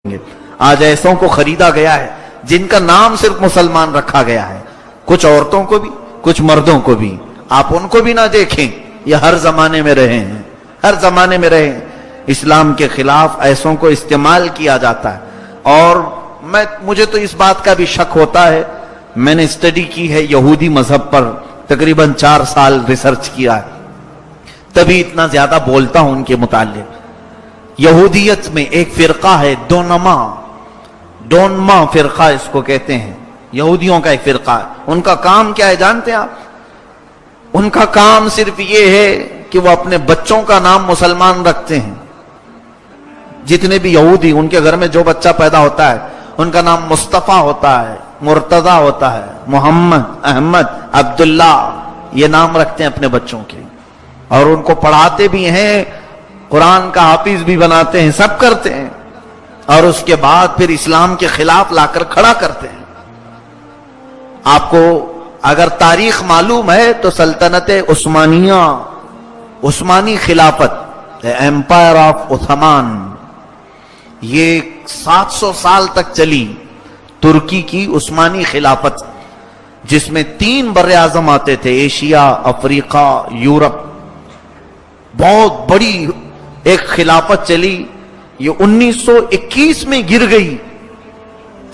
آج ایسوں کو خریدا گیا ہے جن کا نام صرف مسلمان رکھا گیا ہے، کچھ عورتوں کو بھی کچھ مردوں کو بھی. آپ ان کو بھی نہ دیکھیں، یہ ہر زمانے میں رہے ہیں، ہر زمانے میں رہے ہیں. اسلام کے خلاف ایسوں کو استعمال کیا جاتا ہے. اور مجھے تو اس بات کا بھی شک ہوتا ہے، میں نے اسٹڈی کی ہے یہودی مذہب پر، تقریباً 4 سال ریسرچ کیا ہے، تبھی اتنا زیادہ بولتا ہوں ان کے متعلق. یہودیت میں ایک فرقہ ہے ڈونما فرقہ اس کو کہتے ہیں، یہودیوں کا ایک فرقہ ہے. ان کا کام کیا ہے جانتے ہیں آپ؟ ان کا کام صرف یہ ہے کہ وہ اپنے بچوں کا نام مسلمان رکھتے ہیں. جتنے بھی یہودی، ان کے گھر میں جو بچہ پیدا ہوتا ہے ان کا نام مصطفیٰ ہوتا ہے، مرتضی ہوتا ہے، محمد، احمد، عبداللہ، یہ نام رکھتے ہیں اپنے بچوں کے. اور ان کو پڑھاتے بھی ہیں، قرآن کا حافظ بھی بناتے ہیں، سب کرتے ہیں. اور اس کے بعد پھر اسلام کے خلاف لا کر کھڑا کرتے ہیں. آپ کو اگر تاریخ معلوم ہے تو سلطنت عثمانیہ، عثمانی خلافت، ایمپائر آف عثمان، یہ 700 سال تک چلی. ترکی کی عثمانی خلافت، جس میں 3 بر اعظم آتے تھے، ایشیا، افریقہ، یورپ. بہت بڑی ایک خلافت چلی. یہ 1921 میں گر گئی.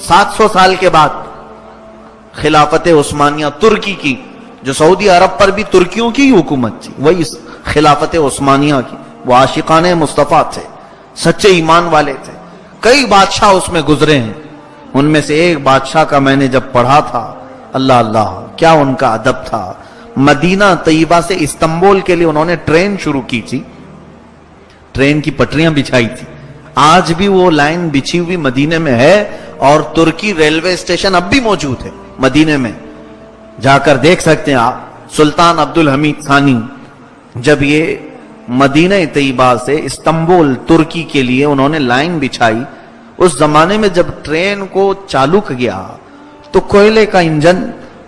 700 سال کے بعد خلافت عثمانیہ ترکی کی، جو سعودی عرب پر بھی ترکیوں کی حکومت تھی، وہی خلافت عثمانیہ کی. وہ عاشقان مصطفیٰ تھے، سچے ایمان والے تھے. کئی بادشاہ اس میں گزرے ہیں. ان میں سے ایک بادشاہ کا میں نے جب پڑھا تھا، اللہ اللہ کیا ان کا ادب تھا. مدینہ طیبہ سے استنبول کے لیے انہوں نے ٹرین شروع کی تھی، ٹرین کی پٹریاں بچھائی تھی. آج بھی وہ لائن بچھی ہوئی مدینے میں ہے، اور ترکی ریلوے اسٹیشن اب بھی موجود ہے مدینے میں، جا کر دیکھ سکتے ہیں آپ. سلطان عبدالحمید ثانی جب یہ مدینہ طیبہ سے استنبول ترکی کے لیے انہوں نے لائن بچھائی، اس زمانے میں جب ٹرین کو چالو کیا تو کوئلے کا انجن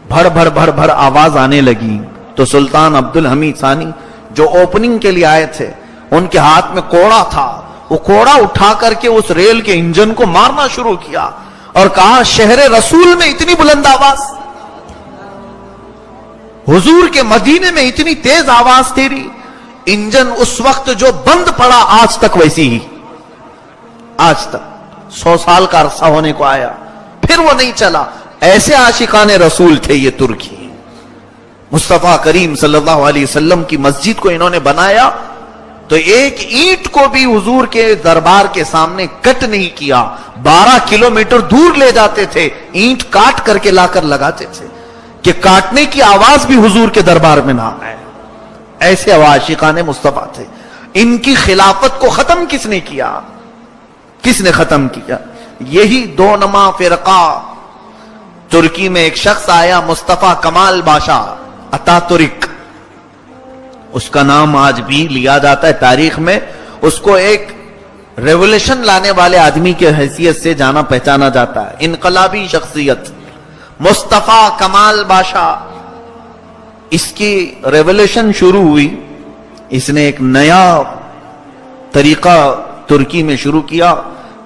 بھڑ بھڑ بھڑ بھڑ آواز آنے لگی. تو سلطان عبدالحمید ثانی جو اوپننگ کے لیے آئے تھے، ان کے ہاتھ میں کوڑا تھا. وہ کوڑا اٹھا کر کے اس ریل کے انجن کو مارنا شروع کیا اور کہا، شہر رسول میں اتنی بلند آواز، حضور کے مدینے میں اتنی تیز آواز تیری. انجن اس وقت جو بند پڑا، آج تک ویسی ہی، آج تک 100 سال کا عرصہ ہونے کو آیا، پھر وہ نہیں چلا. ایسے عاشقان رسول تھے یہ ترکی. مصطفیٰ کریم صلی اللہ علیہ وسلم کی مسجد کو انہوں نے بنایا تو ایک اینٹ کو بھی حضور کے دربار کے سامنے کٹ نہیں کیا. 12 کلومیٹر دور لے جاتے تھے، اینٹ کاٹ کر کے لا کر لگاتے تھے کہ کاٹنے کی آواز بھی حضور کے دربار میں نہ آئے. ایسے عاشقان مصطفیٰ تھے. ان کی خلافت کو ختم کس نے کیا؟ کس نے ختم کیا؟ یہی ڈونما فرقہ. ترکی میں ایک شخص آیا، مصطفیٰ کمال باشا اتا ترک، اس کا نام آج بھی لیا جاتا ہے تاریخ میں. اس کو ایک ریولوشن لانے والے آدمی کے حیثیت سے جانا پہچانا جاتا ہے، انقلابی شخصیت مصطفیٰ کمال باشا. اس کی ریولوشن شروع ہوئی، اس نے ایک نیا طریقہ ترکی میں شروع کیا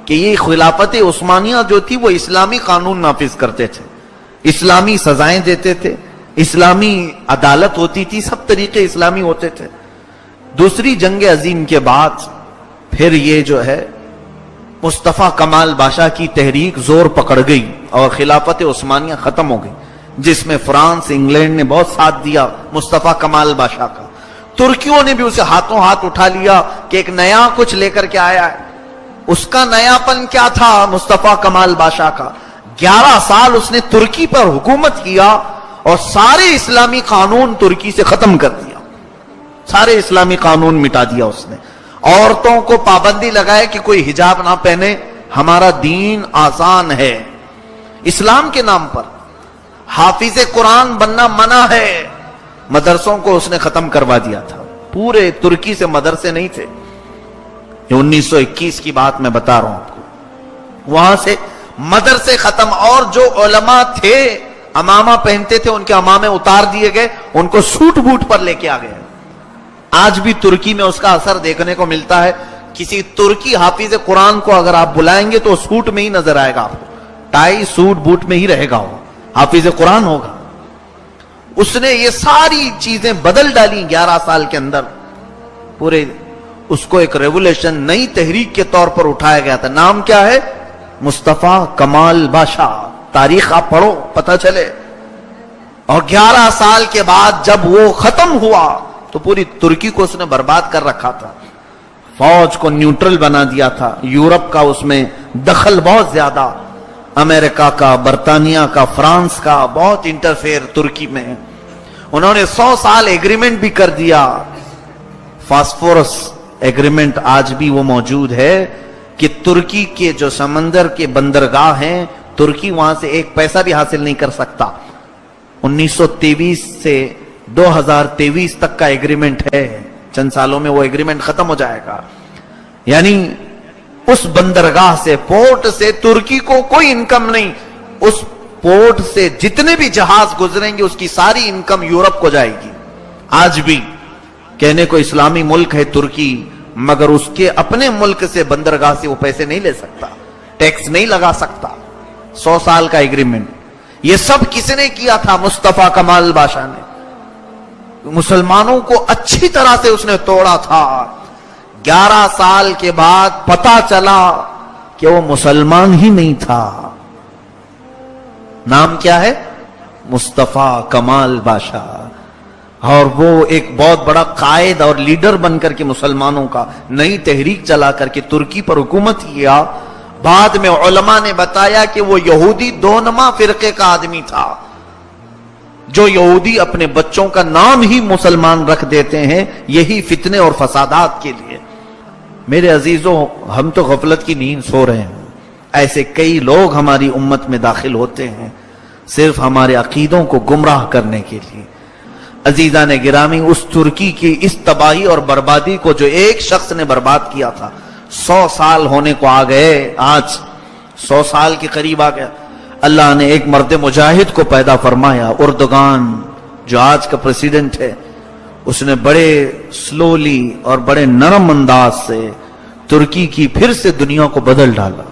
کہ یہ خلافت عثمانیہ جو تھی وہ اسلامی قانون نافذ کرتے تھے، اسلامی سزائیں دیتے تھے، اسلامی عدالت ہوتی تھی، سب طریقے اسلامی ہوتے تھے. دوسری جنگ عظیم کے بعد پھر یہ جو ہے مصطفیٰ کمال باشا کی تحریک زور پکڑ گئی اور خلافت عثمانیہ ختم ہو گئی، جس میں فرانس، انگلینڈ نے بہت ساتھ دیا مصطفیٰ کمال باشا کا. ترکیوں نے بھی اسے ہاتھوں ہاتھ اٹھا لیا کہ ایک نیا کچھ لے کر کے آیا ہے. اس کا نیا پن کیا تھا؟ مصطفیٰ کمال باشا کا 11 سال اس نے ترکی پر حکومت کیا اور سارے اسلامی قانون ترکی سے ختم کر دیا، سارے اسلامی قانون مٹا دیا اس نے. عورتوں کو پابندی لگائے کہ کوئی حجاب نہ پہنے، ہمارا دین آسان ہے. اسلام کے نام پر حافظ قرآن بننا منع ہے. مدرسوں کو اس نے ختم کروا دیا تھا. پورے ترکی سے مدرسے نہیں تھے. یہ 1921 کی بات میں بتا رہا ہوں آپ کو. وہاں سے مدرسے ختم، اور جو علماء تھے امامہ پہنتے تھے، ان کے امامے اتار دیے گئے، ان کو سوٹ بوٹ پر لے کے آ گئے. آج بھی ترکی میں اس کا اثر دیکھنے کو ملتا ہے. کسی ترکی حافظ قرآن کو اگر آپ بلائیں گے تو سوٹ میں ہی نظر آئے گا آپ کو, ٹائی سوٹ بوٹ میں ہی رہے گا, وہ حافظ قرآن ہوگا. اس نے یہ ساری چیزیں بدل ڈالی 11 سال کے اندر. پورے اس کو ایک ریولیوشن, نئی تحریک کے طور پر اٹھایا گیا تھا. نام کیا ہے؟ مصطفیٰ کمال بادشاہ. تاریخ آپ پڑھو پتہ چلے. اور 11 سال کے بعد جب وہ ختم ہوا تو پوری ترکی کو اس نے برباد کر رکھا تھا, فوج کو نیوٹرل بنا دیا تھا. یورپ کا اس میں دخل بہت زیادہ, امریکہ کا, برطانیہ کا, فرانس کا بہت انٹرفیئر ترکی میں. انہوں نے 100 سال ایگریمنٹ بھی کر دیا. فاسفورس ایگریمنٹ آج بھی وہ موجود ہے کہ ترکی کے جو سمندر کے بندرگاہ ہیں, ترکی وہاں سے ایک پیسہ بھی حاصل نہیں کر سکتا. 1923 سے 2023 تک کا ایگریمنٹ ہے. چند سالوں میں وہ ایگریمنٹ ختم ہو جائے گا. یعنی اس بندرگاہ سے, پورٹ سے ترکی کو کوئی انکم نہیں. اس پورٹ سے جتنے بھی جہاز گزریں گے اس کی ساری انکم یورپ کو جائے گی. آج بھی کہنے کو اسلامی ملک ہے ترکی, مگر اس کے اپنے ملک سے بندرگاہ سے وہ پیسے نہیں لے سکتا, ٹیکس نہیں لگا سکتا. 100 سال کا ایگریمنٹ. یہ سب کس نے کیا تھا؟ مصطفیٰ کمال بادشاہ نے. مسلمانوں کو اچھی طرح سے اس نے توڑا تھا. 11 سال کے بعد پتا چلا کہ وہ مسلمان ہی نہیں تھا. نام کیا ہے؟ مصطفیٰ کمال بادشاہ. اور وہ ایک بہت بڑا قائد اور لیڈر بن کر کے مسلمانوں کا نئی تحریک چلا کر کے ترکی پر حکومت کیا. بعد میں علماء نے بتایا کہ وہ یہودی 2 نما فرقے کا آدمی تھا. جو یہودی اپنے بچوں کا نام ہی مسلمان رکھ دیتے ہیں یہی فتنے اور فسادات کے لیے. میرے عزیزوں, ہم تو غفلت کی نیند سو رہے ہیں. ایسے کئی لوگ ہماری امت میں داخل ہوتے ہیں صرف ہمارے عقیدوں کو گمراہ کرنے کے لیے. عزیزان گرامی, اس ترکی کی اس تباہی اور بربادی کو جو ایک شخص نے برباد کیا تھا, 100 سال ہونے کو آ گئے. آج 100 سال کے قریب آ گیا. اللہ نے ایک مرد مجاہد کو پیدا فرمایا. اردوغان جو آج کا پریزیڈنٹ ہے, اس نے بڑے سلولی اور بڑے نرم انداز سے ترکی کی پھر سے دنیا کو بدل ڈالا.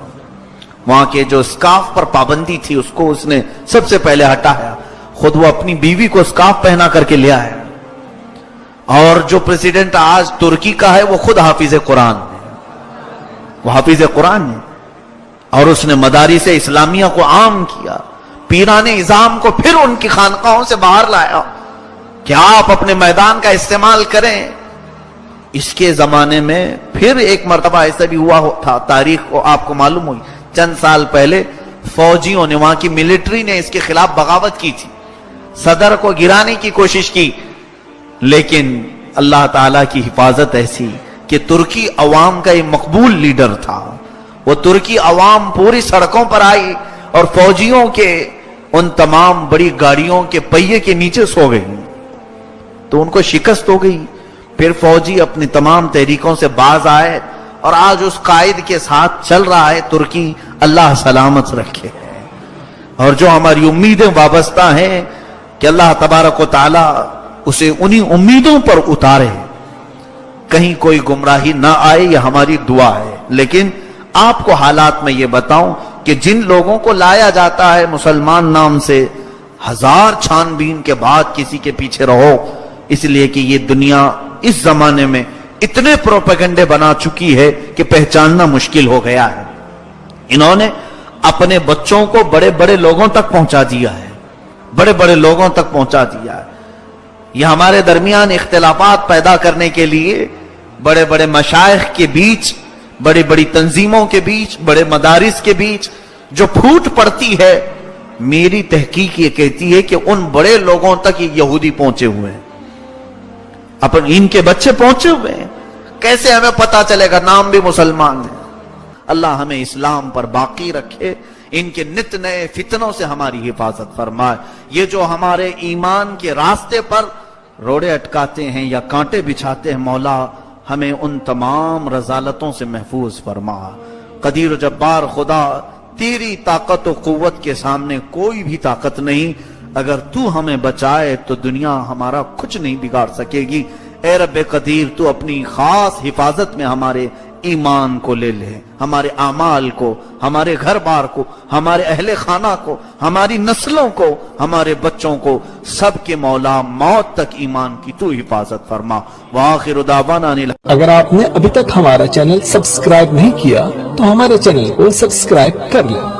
وہاں کے جو اسکارف پر پابندی تھی اس کو اس نے سب سے پہلے ہٹایا. خود وہ اپنی بیوی کو اسکارف پہنا کر کے لیا ہے. اور جو پریزیڈنٹ آج ترکی کا ہے وہ خود حافظ قرآن ہے. وہ حافظ قرآن ہے. اور اس نے مدارس اسلامیہ کو عام کیا. پیران نظام کو پھر ان کی خانقاہوں سے باہر لایا کہ آپ اپنے میدان کا استعمال کریں. اس کے زمانے میں پھر ایک مرتبہ ایسا بھی ہوا تھا, تاریخ کو آپ کو معلوم ہوئی. چند سال پہلے فوجیوں نے, وہاں کی ملٹری نے اس کے خلاف بغاوت کی تھی, صدر کو گرانے کی کوشش کی. لیکن اللہ تعالیٰ کی حفاظت ایسی کہ ترکی عوام کا یہ مقبول لیڈر تھا. وہ ترکی عوام پوری سڑکوں پر آئی اور فوجیوں کے ان تمام بڑی گاڑیوں کے پہیے کے نیچے سو گئی تو ان کو شکست ہو گئی. پھر فوجی اپنی تمام تحریکوں سے باز آئے اور آج اس قائد کے ساتھ چل رہا ہے ترکی. اللہ سلامت رکھے. اور جو ہماری امیدیں وابستہ ہیں کہ اللہ تبارک و تعالی اسے انہی امیدوں پر اتارے, کہیں کوئی گمراہی نہ آئے, یہ ہماری دعا ہے. لیکن آپ کو حالات میں یہ بتاؤں کہ جن لوگوں کو لایا جاتا ہے مسلمان نام سے, 1000 چھان بین کے بعد کسی کے پیچھے رہو, اس لیے کہ یہ دنیا اس زمانے میں اتنے پروپیگنڈے بنا چکی ہے کہ پہچاننا مشکل ہو گیا ہے. انہوں نے اپنے بچوں کو بڑے بڑے لوگوں تک پہنچا دیا ہے, بڑے بڑے لوگوں تک پہنچا دیا ہے. یہ ہمارے درمیان اختلافات پیدا کرنے کے لیے بڑے بڑے مشائخ کے بیچ, بڑی بڑی تنظیموں کے بیچ, بڑے مدارس کے بیچ جو پھوٹ پڑتی ہے, میری تحقیق یہ کہتی ہے کہ ان بڑے لوگوں تک یہ یہودی پہنچے ہوئے ہیں, ان کے بچے پہنچے ہوئے ہیں. کیسے ہمیں پتا چلے گا؟ نام بھی مسلمان ہے. اللہ ہمیں اسلام پر باقی رکھے, ان کے نت نئے فتنوں سے ہماری حفاظت فرمائے. یہ جو ہمارے ایمان کے راستے پر روڑے اٹکاتے ہیں یا کانٹے بچھاتے ہیں, مولا ہمیں ان تمام رذالتوں سے محفوظ فرما. قدیر و جبار خدا, تیری طاقت و قوت کے سامنے کوئی بھی طاقت نہیں. اگر تو ہمیں بچائے تو دنیا ہمارا کچھ نہیں بگاڑ سکے گی. اے رب قدیر, تو اپنی خاص حفاظت میں ہمارے ایمان کو لے لے، ہمارے اعمال کو، ہمارے گھر بار کو، ہمارے اہل خانہ کو، ہماری نسلوں کو، ہمارے بچوں کو، سب کے مولا موت تک ایمان کی تو حفاظت فرما۔ وآخر دعوانا اگر آپ نے ابھی تک ہمارا چینل سبسکرائب نہیں کیا تو ہمارے چینل کو سبسکرائب کر لیں